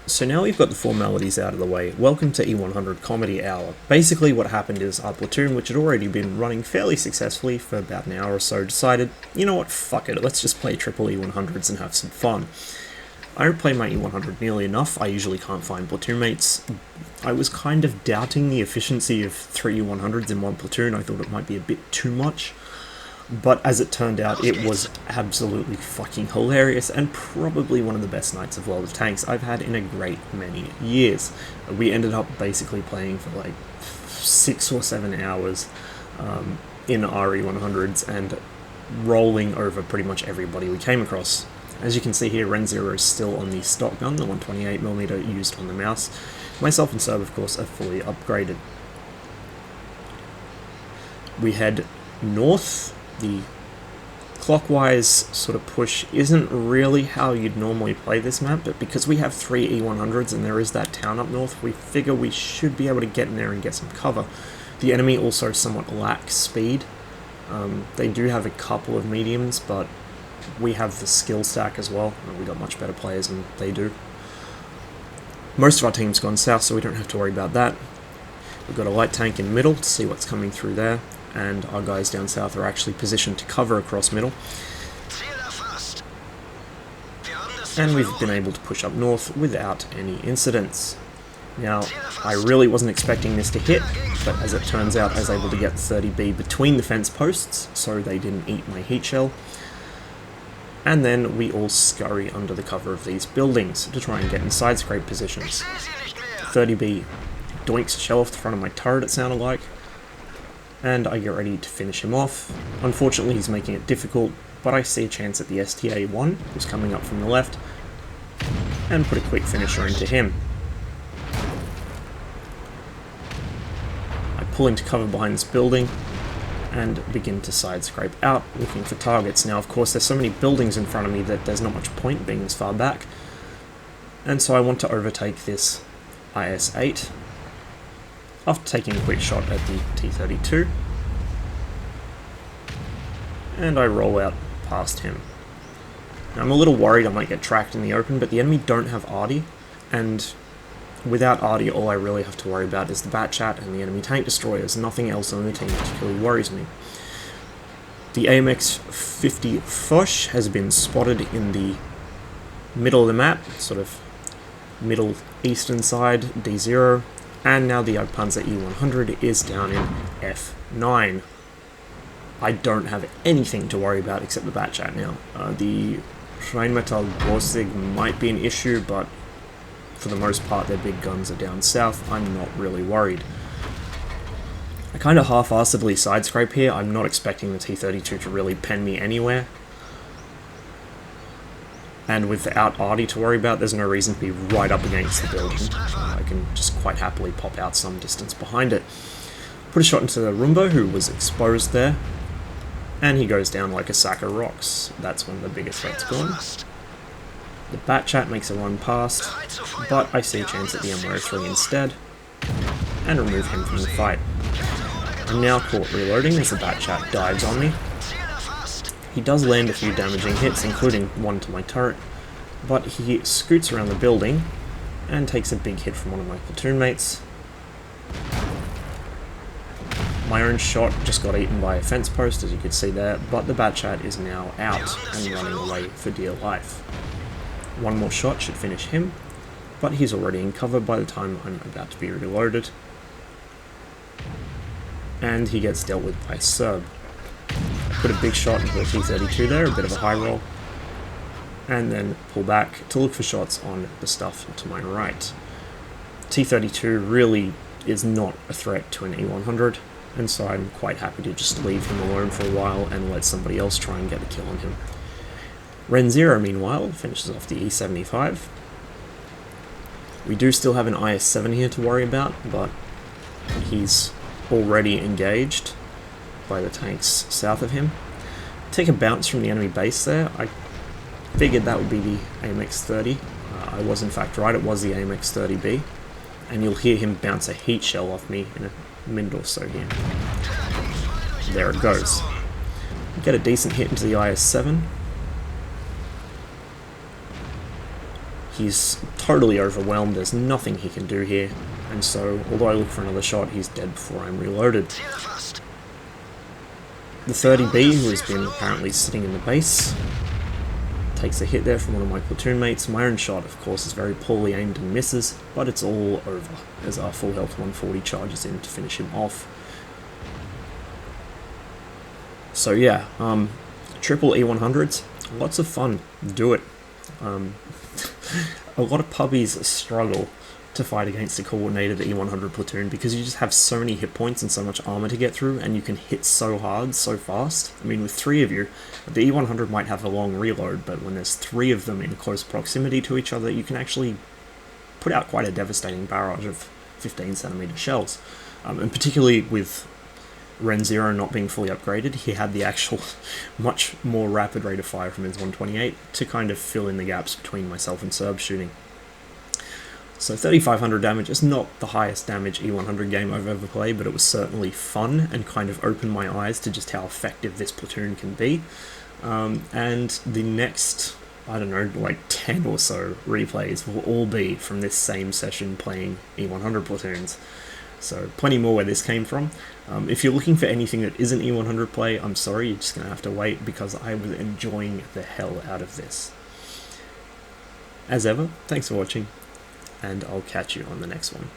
So now we've got the formalities out of the way, welcome to E100 Comedy Hour. Basically what happened is our platoon, which had already been running fairly successfully for about an hour or so, decided, you know what, fuck it, let's just play triple E100s and have some fun. I don't play my E100 nearly enough, I usually can't find platoon mates. I was kind of doubting the efficiency of 3 E100s in one platoon, I thought it might be a bit too much. But as it turned out, it was absolutely fucking hilarious and probably one of the best nights of World of Tanks I've had in a great many years. We ended up basically playing for like 6 or 7 hours in RE100s and rolling over pretty much everybody we came across. As you can see here, Ren Zero is still on the stock gun, the 128mm used on the mouse. Myself and Serb, of course, are fully upgraded. We head north. The clockwise sort of push isn't really how you'd normally play this map, but because we have 3 E100s and there is that town up north, we figure we should be able to get in there and get some cover. The enemy also somewhat lacks speed. They do have a couple of mediums, but we have the skill stack as well. We got much better players than they do. Most of our team's gone south, so we don't have to worry about that. We've got a light tank in middle to see what's coming through there, and our guys down south are actually positioned to cover across middle. And we've been able to push up north without any incidents. Now, I really wasn't expecting this to hit, but as it turns out I was able to get 30B between the fence posts, so they didn't eat my heat shell. And then we all scurry under the cover of these buildings to try and get in side scrape positions. 30B doinks a shell off the front of my turret, it sounded like, and I get ready to finish him off. Unfortunately, he's making it difficult, but I see a chance at the STA-1, who's coming up from the left, and put a quick finisher into him. I pull into cover behind this building, and begin to side scrape out, looking for targets. Now, of course, there's so many buildings in front of me that there's not much point being this far back, and so I want to overtake this IS-8. After taking a quick shot at the T-32, and I roll out past him. Now, I'm a little worried I might get tracked in the open, but the enemy don't have Arty, and without Arty all I really have to worry about is the Batchat and the enemy tank destroyers. Nothing else on the team particularly worries me. The AMX-50 Foch has been spotted in the middle of the map, sort of middle eastern side, D0. And now the Jagdpanzer E100 is down in F9. I don't have anything to worry about except the Batchat now. The Rheinmetall Borsig might be an issue, but for the most part their big guns are down south. I'm not really worried. I kind of half-assedly side scrape here. I'm not expecting the T-32 to really pen me anywhere. And without Arty to worry about, there's no reason to be right up against the building. I can just quite happily pop out some distance behind it. Put a shot into the Rumbo, who was exposed there, and he goes down like a sack of rocks. That's one of the biggest threats gone. The Batchat makes a run past, but I see a chance at the M103 instead, and remove him from the fight. I'm now caught reloading as the Batchat dives on me. He does land a few damaging hits, including one to my turret, but he scoots around the building and takes a big hit from one of my platoon mates. My own shot just got eaten by a fence post, as you could see there, but the Batchat is now out and running away for dear life. One more shot should finish him, but he's already in cover by the time I'm about to be reloaded. And he gets dealt with by Serb. Put a big shot into the T-32 there, a bit of a high roll, and then pull back to look for shots on the stuff to my right. T-32 really is not a threat to an E100, and so I'm quite happy to just leave him alone for a while and let somebody else try and get a kill on him. Ren Zero, meanwhile, finishes off the E75. We do still have an IS-7 here to worry about, but he's already engaged by the tanks south of him. Take a bounce from the enemy base there. I figured that would be the AMX-30. I was in fact right, it was the AMX-30B. And you'll hear him bounce a heat shell off me in a minute or so here. There it goes. Get a decent hit into the IS-7. He's totally overwhelmed, there's nothing he can do here, and so, although I look for another shot, he's dead before I'm reloaded. The 30B, who has been apparently sitting in the base, takes a hit there from one of my platoon mates. My own shot, of course, is very poorly aimed and misses, but it's all over as our full health 140 charges in to finish him off. So yeah, triple E100s, lots of fun, do it. A lot of pubbies struggle to fight against a coordinated E100 platoon because you just have so many hit points and so much armor to get through, and you can hit so hard, so fast. I mean, with 3 of you, the E100 might have a long reload, but when there's 3 of them in close proximity to each other, you can actually put out quite a devastating barrage of 15cm shells. And particularly with Ren 0 not being fully upgraded, he had the actual much more rapid rate of fire from his 128 to kind of fill in the gaps between myself and Serb shooting. So 3500 damage is not the highest damage E100 game I've ever played, but it was certainly fun and kind of opened my eyes to just how effective this platoon can be. And the next, I don't know, like 10 or so replays will all be from this same session playing E100 platoons. So plenty more where this came from. If you're looking for anything that isn't E100 play, I'm sorry, you're just going to have to wait because I was enjoying the hell out of this. As ever, thanks for watching, and I'll catch you on the next one.